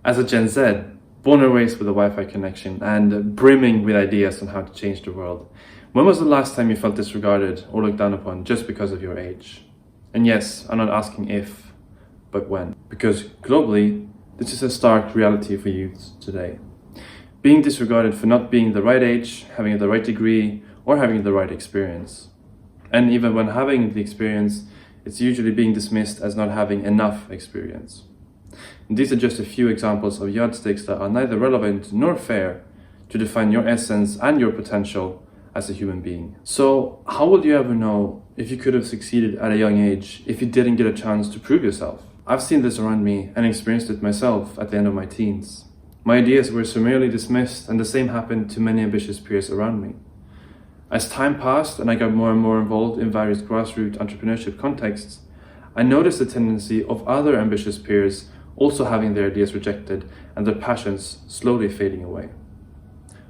As a Gen Z, born and raised with a Wi-Fi connection and brimming with ideas on how to change the world, when was the last time you felt disregarded or looked down upon just because of your age? And yes, I'm not asking if, but when. Because globally, this is a stark reality for youth today. Being disregarded for not being the right age, having the right degree, or having the right experience. And even when having the experience, it's usually being dismissed as not having enough experience. And these are just a few examples of yardsticks that are neither relevant nor fair to define your essence and your potential as a human being. So how will you ever know if you could have succeeded at a young age if you didn't get a chance to prove yourself? I've seen this around me and experienced it myself at the end of my teens. My ideas were summarily dismissed, and the same happened to many ambitious peers around me. As time passed and I got more and more involved in various grassroots entrepreneurship contexts, I noticed the tendency of other ambitious peers also having their ideas rejected and their passions slowly fading away.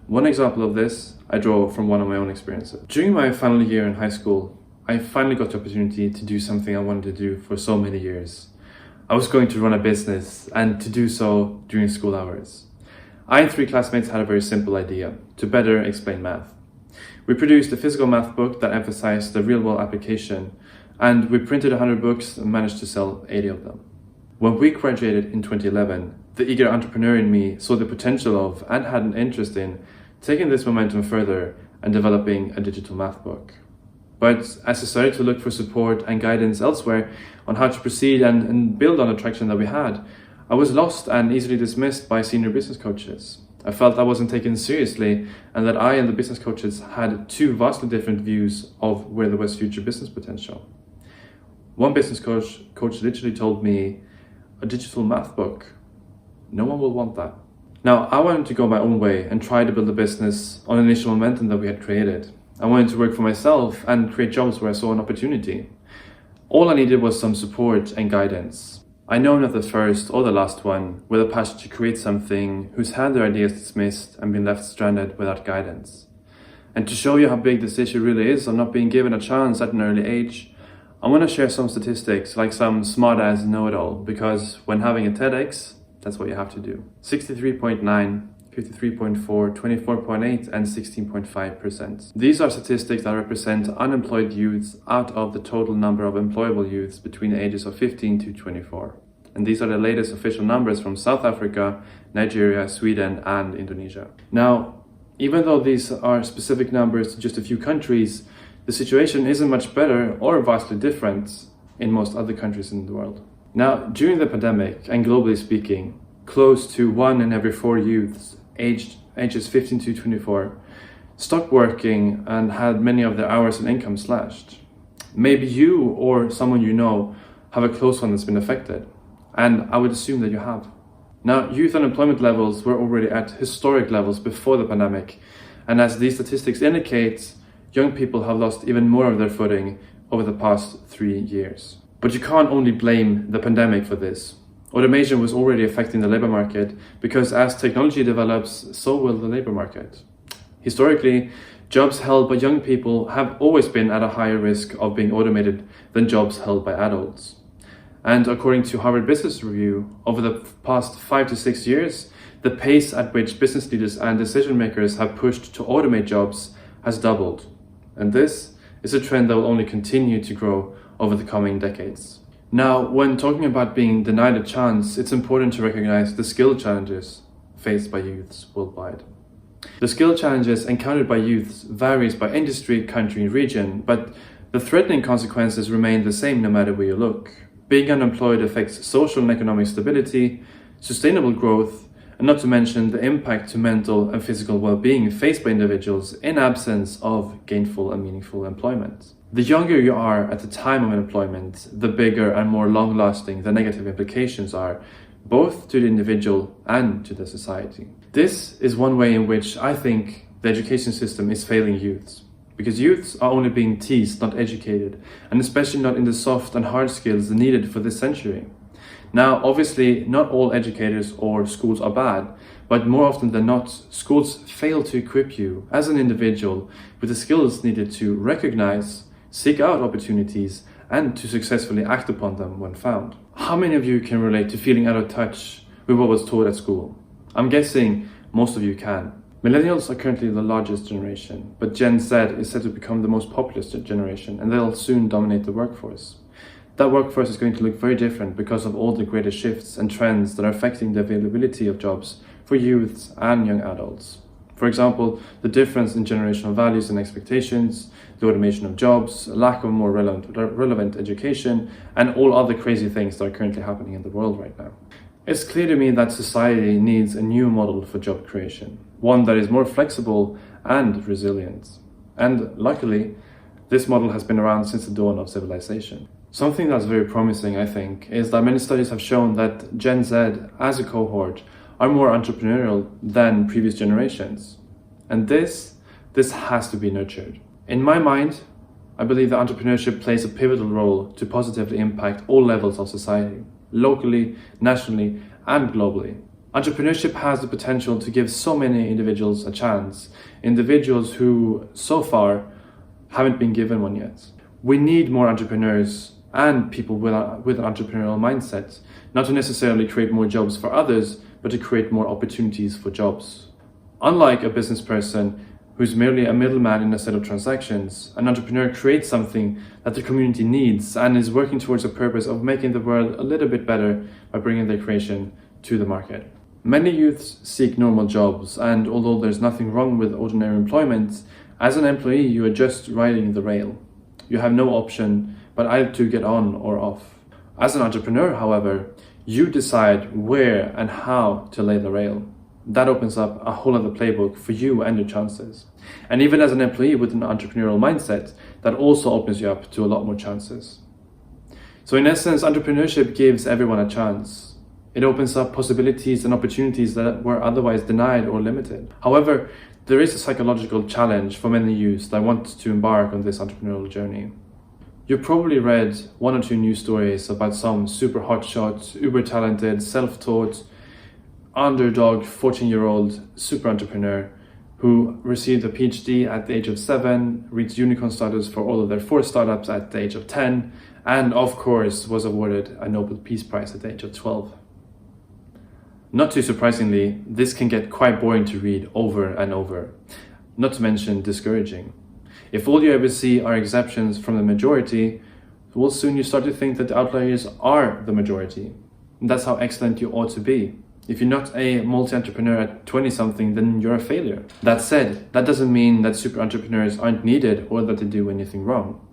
One example of this I draw from one of my own experiences. During my final year in high school, I finally got the opportunity to do something I wanted to do for so many years. I was going to run a business, and to do so during school hours. I and 3 classmates had a very simple idea: to better explain math. We produced a physical math book that emphasized the real-world application, and we printed 100 books and managed to sell 80 of them. When we graduated in 2011, the eager entrepreneur in me saw the potential of, and had an interest in, taking this momentum further and developing a digital math book. But as I started to look for support and guidance elsewhere on how to proceed and build on the traction that we had, I was lost and easily dismissed by senior business coaches. I felt I wasn't taken seriously, and that I and the business coaches had 2 vastly different views of where there was future business potential. One business coach literally told me, "A digital math book, no one will want that." Now, I wanted to go my own way and try to build a business on initial momentum that we had created. I wanted to work for myself and create jobs where I saw an opportunity. All I needed was some support and guidance. I know I'm not the first or the last one with a passion to create something who's had their ideas dismissed and been left stranded without guidance. And to show you how big this issue really is of not being given a chance at an early age, I want to share some statistics, like some smart-ass know-it-all, because when having a TEDx, that's what you have to do. 63.9, 53.4, 24.8 and 16.5%. These are statistics that represent unemployed youths out of the total number of employable youths between the ages of 15 to 24. And these are the latest official numbers from South Africa, Nigeria, Sweden and Indonesia. Now, even though these are specific numbers to just a few countries, the situation isn't much better or vastly different in most other countries in the world. Now, during the pandemic, and globally speaking, close to 1 in every 4 youths ages 15 to 24 stopped working and had many of their hours and income slashed. Maybe you or someone you know have a close one that's been affected, and I would assume that you have. Now, youth unemployment levels were already at historic levels before the pandemic, and as these statistics indicate, young people have lost even more of their footing over the past 3 years. But you can't only blame the pandemic for this. Automation was already affecting the labor market, because as technology develops, so will the labor market. Historically, jobs held by young people have always been at a higher risk of being automated than jobs held by adults. And according to Harvard Business Review, over the past 5 to 6 years, the pace at which business leaders and decision makers have pushed to automate jobs has doubled. And this is a trend that will only continue to grow over the coming decades. Now, when talking about being denied a chance, it's important to recognize the skill challenges faced by youths worldwide. The skill challenges encountered by youths varies by industry, country, and region, but the threatening consequences remain the same no matter where you look. Being unemployed affects social and economic stability, sustainable growth, and not to mention the impact to mental and physical well-being faced by individuals in absence of gainful and meaningful employment. The younger you are at the time of employment, the bigger and more long-lasting the negative implications are, both to the individual and to the society. This is one way in which I think the education system is failing youths, because youths are only being teased, not educated, and especially not in the soft and hard skills needed for this century. Now, obviously, not all educators or schools are bad, but more often than not, schools fail to equip you as an individual with the skills needed to recognize, seek out opportunities, and to successfully act upon them when found. How many of you can relate to feeling out of touch with what was taught at school? I'm guessing most of you can. Millennials are currently the largest generation, but Gen Z is set to become the most populous generation, and they'll soon dominate the workforce. That workforce is going to look very different because of all the greater shifts and trends that are affecting the availability of jobs for youths and young adults. For example, the difference in generational values and expectations, the automation of jobs, a lack of more relevant education, and all other crazy things that are currently happening in the world right now. It's clear to me that society needs a new model for job creation, one that is more flexible and resilient. And luckily, this model has been around since the dawn of civilization. Something that's very promising, I think, is that many studies have shown that Gen Z as a cohort are more entrepreneurial than previous generations. And this has to be nurtured. In my mind, I believe that entrepreneurship plays a pivotal role to positively impact all levels of society, locally, nationally, and globally. Entrepreneurship has the potential to give so many individuals a chance, individuals who so far haven't been given one yet. We need more entrepreneurs and people with an entrepreneurial mindset, not to necessarily create more jobs for others, but to create more opportunities for jobs. Unlike a business person who's merely a middleman in a set of transactions, an entrepreneur creates something that the community needs and is working towards a purpose of making the world a little bit better by bringing their creation to the market. Many youths seek normal jobs, and although there's nothing wrong with ordinary employment, as an employee you are just riding the rail. You have no option but either to get on or off. As an entrepreneur, however, you decide where and how to lay the rail. That opens up a whole other playbook for you and your chances. And even as an employee with an entrepreneurial mindset, that also opens you up to a lot more chances. So in essence, entrepreneurship gives everyone a chance. It opens up possibilities and opportunities that were otherwise denied or limited. However, there is a psychological challenge for many youths that want to embark on this entrepreneurial journey. You've probably read one or two news stories about some super hotshot, uber talented, self-taught, underdog 14-year-old super entrepreneur who received a PhD at the age of 7, reached unicorn status for all of their 4 startups at the age of 10, and of course was awarded a Nobel Peace Prize at the age of 12. Not too surprisingly, this can get quite boring to read over and over, not to mention discouraging. If all you ever see are exceptions from the majority, well, soon you start to think that the outliers are the majority. And that's how excellent you ought to be. If you're not a multi-entrepreneur at 20-something, then you're a failure. That said, that doesn't mean that super entrepreneurs aren't needed or that they do anything wrong.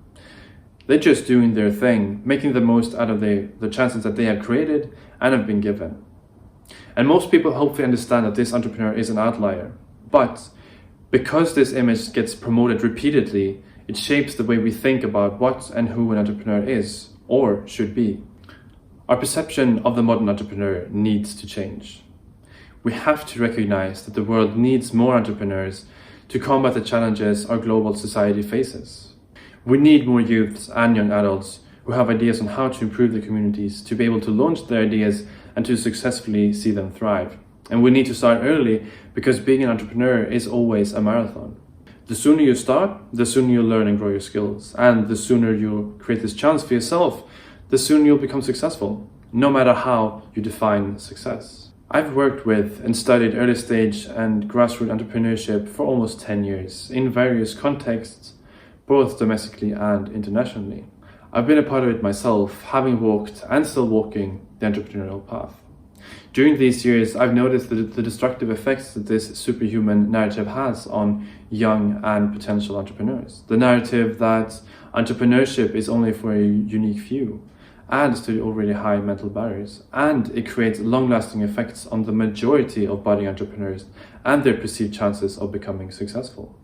They're just doing their thing, making the most out of the chances that they have created and have been given. And most people hopefully understand that this entrepreneur is an outlier. But because this image gets promoted repeatedly, it shapes the way we think about what and who an entrepreneur is or should be. Our perception of the modern entrepreneur needs to change. We have to recognize that the world needs more entrepreneurs to combat the challenges our global society faces. We need more youths and young adults who have ideas on how to improve their communities, to be able to launch their ideas and to successfully see them thrive. And we need to start early because being an entrepreneur is always a marathon. The sooner you start, the sooner you'll learn and grow your skills. And the sooner you create this chance for yourself, the sooner you'll become successful, no matter how you define success. I've worked with and studied early stage and grassroots entrepreneurship for almost 10 years in various contexts, both domestically and internationally. I've been a part of it myself, having walked and still walking the entrepreneurial path. During these years, I've noticed the destructive effects that this superhuman narrative has on young and potential entrepreneurs. The narrative that entrepreneurship is only for a unique few adds to the already high mental barriers, and it creates long-lasting effects on the majority of budding entrepreneurs and their perceived chances of becoming successful.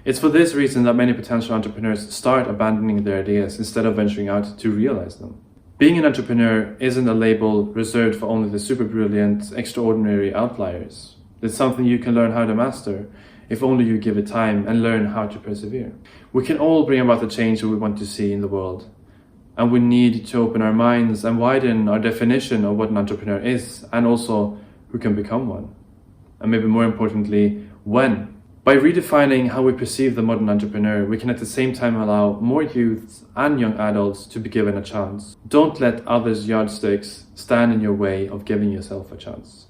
It's for this reason that many potential entrepreneurs start abandoning their ideas instead of venturing out to realize them. Being an entrepreneur isn't a label reserved for only the super brilliant, extraordinary outliers. It's something you can learn how to master if only you give it time and learn how to persevere. We can all bring about the change that we want to see in the world. And we need to open our minds and widen our definition of what an entrepreneur is and also who can become one. And maybe more importantly, when By redefining how we perceive the modern entrepreneur, we can at the same time allow more youths and young adults to be given a chance. Don't let others' yardsticks stand in your way of giving yourself a chance.